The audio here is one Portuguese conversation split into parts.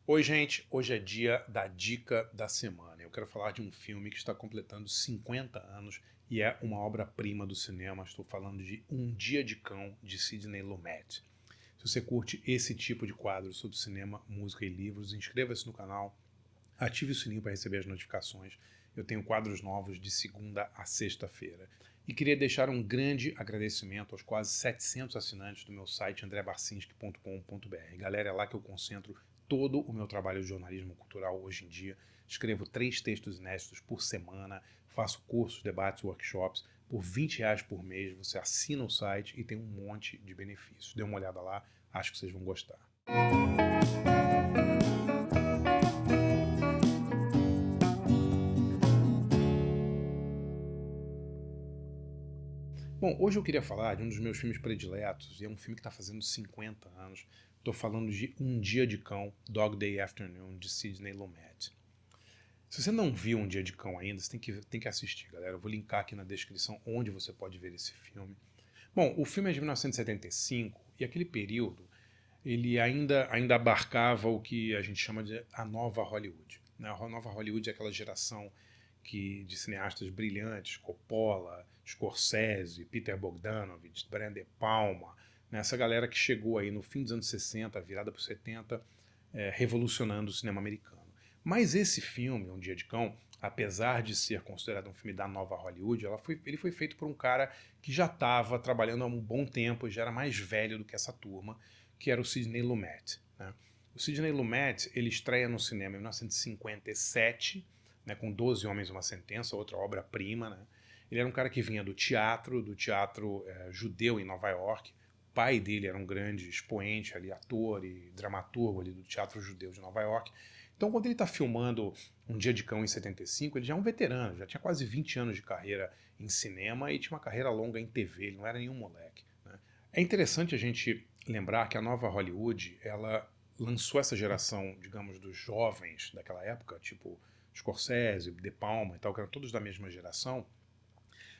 Oi, gente. Hoje é dia da dica da semana. Eu quero falar de um filme que está completando 50 anos e é uma obra-prima do cinema. Estou falando de Um Dia de Cão, de Sidney Lumet. Se você curte esse tipo de quadro sobre cinema, música e livros, inscreva-se no canal, ative o sininho para receber as notificações. Eu tenho quadros novos de segunda a sexta-feira. E queria deixar um grande agradecimento aos quase 700 assinantes do meu site andrebarcinski.com.br. Galera, é lá que eu concentro todo o meu trabalho de jornalismo cultural hoje em dia. Escrevo 3 textos inéditos por semana, faço cursos, debates, workshops. Por R$ 20 por mês você assina o site e tem um monte de benefícios. Dê uma olhada lá, acho que vocês vão gostar. Bom, hoje eu queria falar de um dos meus filmes prediletos, e é um filme que está fazendo 50 anos. Estou falando de Um Dia de Cão, Dog Day Afternoon, de Sidney Lumet. Se você não viu Um Dia de Cão ainda, você tem que assistir, galera. Eu vou linkar aqui na descrição onde você pode ver esse filme. Bom, o filme é de 1975 e aquele período ele ainda abarcava o que a gente chama de a nova Hollywood. Né? A nova Hollywood é aquela geração de cineastas brilhantes, Coppola, Scorsese, Peter Bogdanovich, Brian De Palma, né? Essa galera que chegou aí no fim dos anos 60, virada para os 70, revolucionando o cinema americano. Mas esse filme, Um Dia de Cão, apesar de ser considerado um filme da nova Hollywood, ele foi feito por um cara que já estava trabalhando há um bom tempo, já era mais velho do que essa turma, que era o Sidney Lumet. Né? O Sidney Lumet ele estreia no cinema em 1957, né, com 12 Homens e uma Sentença, outra obra-prima. Né? Ele era um cara que vinha do teatro judeu em Nova York. O pai dele era um grande expoente ali, ator e dramaturgo ali do teatro judeu de Nova York. Então, quando ele está filmando Um Dia de Cão em 75, ele já é um veterano, já tinha quase 20 anos de carreira em cinema e tinha uma carreira longa em TV, ele não era nenhum moleque. Né? É interessante a gente lembrar que a nova Hollywood, ela lançou essa geração, digamos, dos jovens daquela época, tipo Scorsese, De Palma e tal, que eram todos da mesma geração,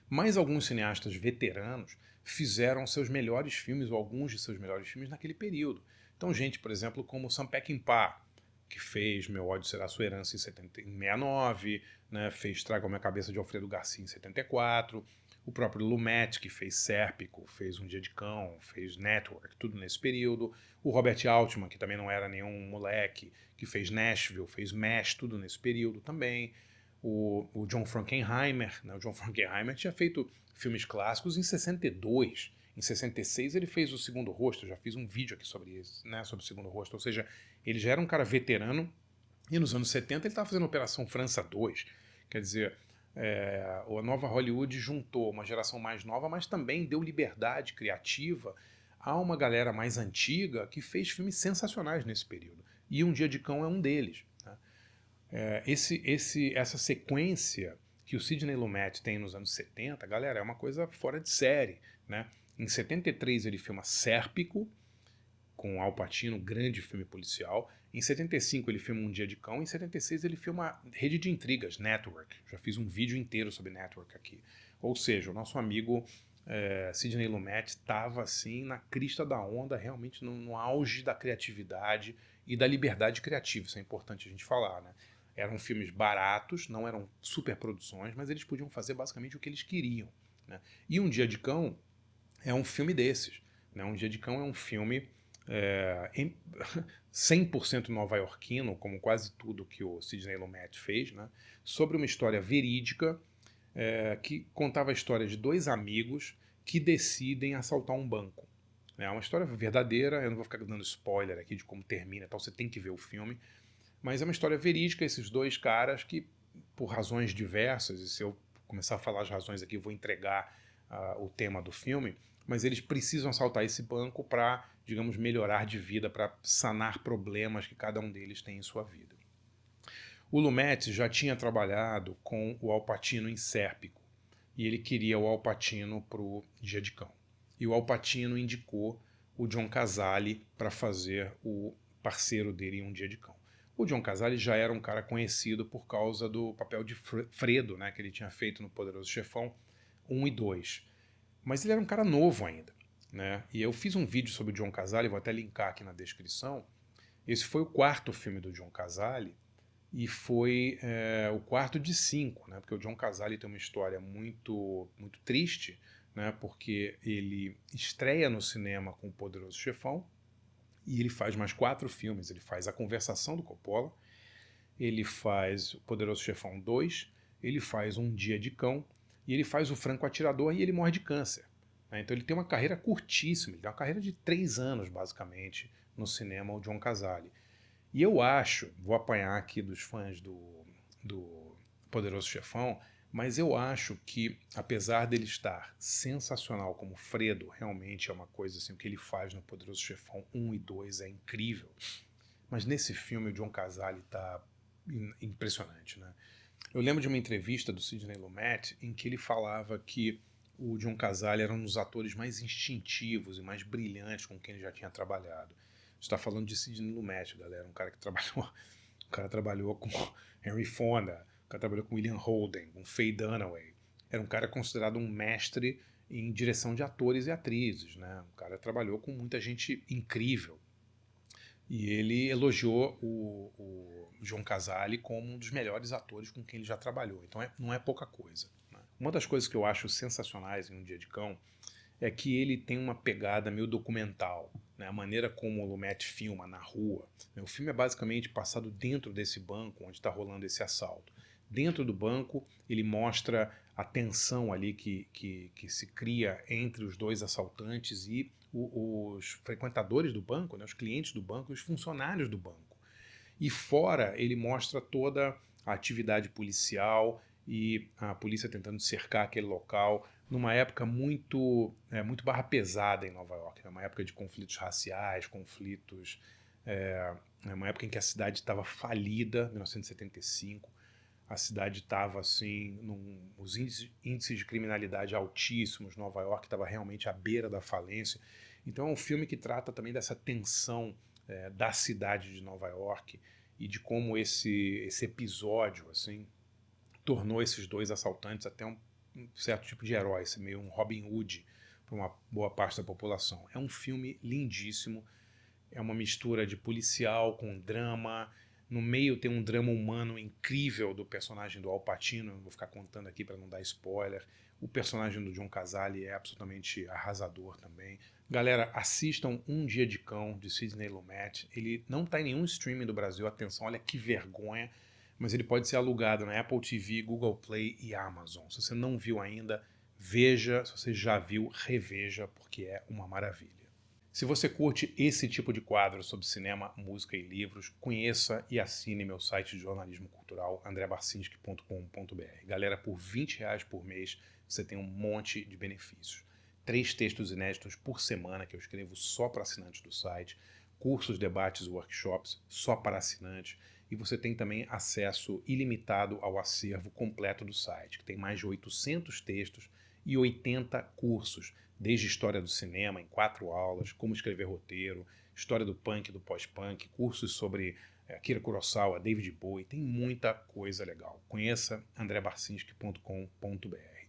mas alguns cineastas veteranos fizeram seus melhores filmes, ou alguns de seus melhores filmes, naquele período. Então, gente, por exemplo, como Sam Peckinpah, que fez Meu Ódio Será Sua Herança em 69, né, fez Traga Minha Cabeça de Alfredo Garcia em 74, o próprio Lumet, que fez Sérpico, fez Um Dia de Cão, fez Network, tudo nesse período, o Robert Altman, que também não era nenhum moleque, que fez Nashville, fez MASH, tudo nesse período também, o John Frankenheimer, né? O John Frankenheimer tinha feito filmes clássicos em 62. Em 66 ele fez O Segundo Rosto, eu já fiz um vídeo aqui sobre isso, né, sobre O Segundo Rosto, ou seja, ele já era um cara veterano e nos anos 70 ele estava fazendo Operação França 2. Quer dizer, a nova Hollywood juntou uma geração mais nova, mas também deu liberdade criativa a uma galera mais antiga que fez filmes sensacionais nesse período. E Um Dia de Cão é um deles. Né? Essa sequência que o Sidney Lumet tem nos anos 70, galera, é uma coisa fora de série. Né? Em 73 ele filma Sérpico, com Al Pacino, grande filme policial. Em 75 ele filma Um Dia de Cão. Em 76 ele filma Rede de Intrigas, Network. Já fiz um vídeo inteiro sobre Network aqui. Ou seja, o nosso amigo Sidney Lumet estava assim na crista da onda, realmente no auge da criatividade e da liberdade criativa. Isso é importante a gente falar, né? Eram filmes baratos, não eram superproduções, mas eles podiam fazer basicamente o que eles queriam. Né? E Um Dia de Cão é um filme desses. Né? Um Dia de Cão é um filme 100% nova-iorquino, como quase tudo que o Sidney Lumet fez, né? Sobre uma história verídica que contava a história de dois amigos que decidem assaltar um banco. É uma história verdadeira, eu não vou ficar dando spoiler aqui de como termina, então você tem que ver o filme, mas é uma história verídica, esses dois caras que, por razões diversas, e se eu começar a falar as razões aqui, vou entregar o tema do filme, mas eles precisam assaltar esse banco para, digamos, melhorar de vida, para sanar problemas que cada um deles tem em sua vida. O Lumet já tinha trabalhado com o Al Pacino em Sérpico, e ele queria o Al Pacino para o Dia de Cão. E o Al Pacino indicou o John Cazale para fazer o parceiro dele em Um Dia de Cão. O John Cazale já era um cara conhecido por causa do papel de Fredo, né, que ele tinha feito no Poderoso Chefão 1 e 2. Mas ele era um cara novo ainda. Né? E eu fiz um vídeo sobre o John Cazale, vou até linkar aqui na descrição, Esse foi o quarto filme do John Cazale e foi o quarto de 5, né? Porque o John Cazale tem uma história muito, muito triste, né? Porque ele estreia no cinema com O Poderoso Chefão e ele faz mais 4 filmes. Ele faz A Conversação do Coppola, ele faz O Poderoso Chefão 2, ele faz Um Dia de Cão e ele faz O Franco Atirador e ele morre de câncer. Né? Então ele tem uma carreira curtíssima, ele tem uma carreira de 3 anos, basicamente, no cinema, o John Cazale. E eu acho, vou apanhar aqui dos fãs do Poderoso Chefão, mas eu acho que, apesar dele estar sensacional como Fredo, realmente é uma coisa assim, o que ele faz no Poderoso Chefão 1 e 2 é incrível. Mas nesse filme o John Cazale está impressionante, né? Eu lembro de uma entrevista do Sidney Lumet em que ele falava que o John Cazale era um dos atores mais instintivos e mais brilhantes com quem ele já tinha trabalhado. Está falando de Sidney Lumet, galera, um cara que trabalhou, o cara trabalhou com Henry Fonda, o cara trabalhou com William Holden, com Faye Dunaway. Era um cara considerado um mestre em direção de atores e atrizes, né? O cara trabalhou com muita gente incrível. E ele elogiou o John Cazale como um dos melhores atores com quem ele já trabalhou. Então não é pouca coisa. Né? Uma das coisas que eu acho sensacionais em Um Dia de Cão é que ele tem uma pegada meio documental. Né? A maneira como o Lumet filma na rua. Né? O filme é basicamente passado dentro desse banco onde está rolando esse assalto. Dentro do banco, ele mostra a tensão ali que se cria entre os dois assaltantes e os frequentadores do banco, né, os clientes do banco, os funcionários do banco. E fora, ele mostra toda a atividade policial e a polícia tentando cercar aquele local numa época muito barra pesada em Nova York, né? Uma época de conflitos raciais, conflitos... uma época em que a cidade estava falida, 1975. A cidade estava assim, os índices de criminalidade altíssimos, Nova York estava realmente à beira da falência. Então é um filme que trata também dessa tensão da cidade de Nova York e de como esse episódio assim tornou esses dois assaltantes até um certo tipo de herói, meio um Robin Hood para uma boa parte da população. É um filme lindíssimo, é uma mistura de policial com drama. No meio tem um drama humano incrível do personagem do Al Pacino, não vou ficar contando aqui para não dar spoiler. O personagem do John Cazale é absolutamente arrasador também. Galera, assistam Um Dia de Cão, de Sidney Lumet. Ele não está em nenhum streaming do Brasil, atenção, olha que vergonha, mas ele pode ser alugado na Apple TV, Google Play e Amazon. Se você não viu ainda, veja. Se você já viu, reveja, porque é uma maravilha. Se você curte esse tipo de quadro sobre cinema, música e livros, conheça e assine meu site de jornalismo cultural, andrebarcinski.com.br. Galera, por R$ 20 por mês, você tem um monte de benefícios. 3 textos inéditos por semana que eu escrevo só para assinantes do site, cursos, debates e workshops só para assinantes, e você tem também acesso ilimitado ao acervo completo do site, que tem mais de 800 textos e 80 cursos, desde história do cinema em 4 aulas, como escrever roteiro, história do punk, do pós-punk, cursos sobre Akira Kurosawa, David Bowie, tem muita coisa legal. Conheça andrebarcinski.com.br.